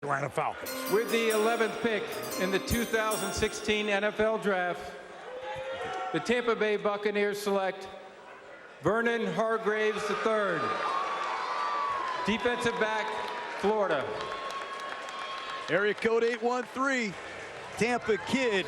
Atlanta Falcons. With the 11th pick in the 2016 NFL Draft, the Tampa Bay Buccaneers select Vernon Hargraeves III, defensive back, Florida. Area code 813. Tampa kid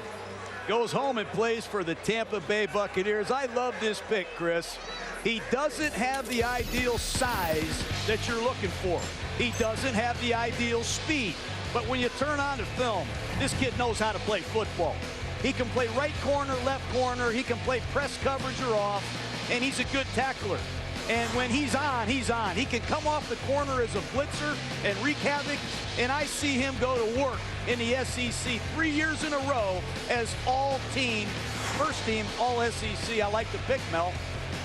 goes home and plays for the Tampa Bay Buccaneers. I love this pick, Chris. He doesn't have the ideal size that you're looking for. He doesn't have the ideal speed. But when you turn on the film, this kid knows how to play football. He can play right corner, left corner. He can play press coverage or off, and he's a good tackler. And when he's on, he's on. He can come off the corner as a blitzer and wreak havoc, and I see him go to work in the SEC 3 years in a row as all-team, first-team All-SEC. I like the pick, Mel.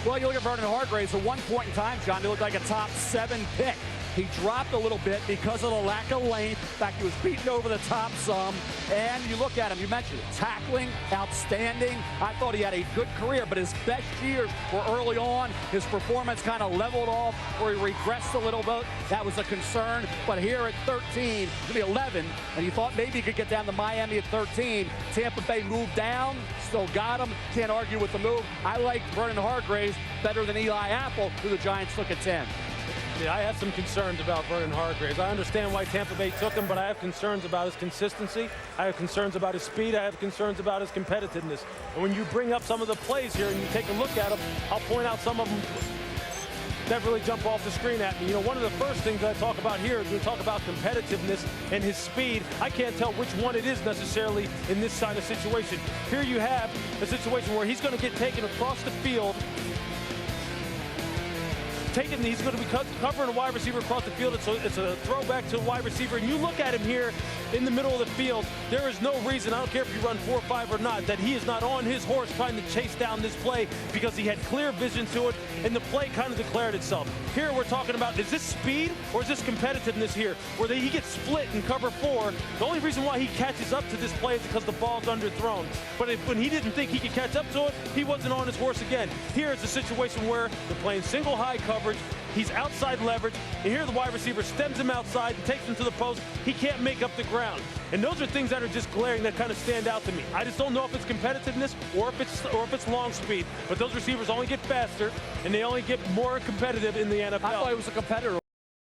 Well, you look at Vernon Hargraeves, at one point in time, John, he looked like a top 7 pick. He dropped a little bit because of the lack of length. In fact, he was beaten over the top some. And you look at him, you mentioned it, tackling, outstanding. I thought he had a good career, but his best years were early on. His performance kind of leveled off, or he regressed a little bit. That was a concern. But here at 13, to be 11, and you thought maybe he could get down to Miami at 13. Tampa Bay moved down, still got him. Can't argue with the move. I like Vernon Hargraeves better than Eli Apple, who the Giants took at 10. Yeah, I have some concerns about Vernon Hargraeves. I understand why Tampa Bay took him, but I have concerns about his consistency. I have concerns about his speed. I have concerns about his competitiveness. And when you bring up some of the plays here and you take a look at them, I'll point out some of them that really jump off the screen at me. You know, one of the first things I talk about here is we talk about competitiveness and his speed. I can't tell which one it is necessarily in this kind of situation. Here you have a situation where he's going to get taken across the field. He's going to be covering a wide receiver across the field. It's a throwback to a wide receiver. And you look at him here in the middle of the field, there is no reason, I don't care if you run 4-5 or not, that he is not on his horse trying to chase down this play, because he had clear vision to it, and the play kind of declared itself. Here we're talking about, is this speed or is this competitiveness here, where he gets split in cover 4. The only reason why he catches up to this play is because the ball's underthrown. But when he didn't think he could catch up to it, he wasn't on his horse again. Here is a situation where they're playing single high coverage. He's outside leverage, and here the wide receiver stems him outside and takes him to the post. He can't make up the ground. And those are things that are just glaring, that kind of stand out to me. I just don't know if it's competitiveness or if it's long speed. But those receivers only get faster, and they only get more competitive in the NFL. I thought he was a competitor.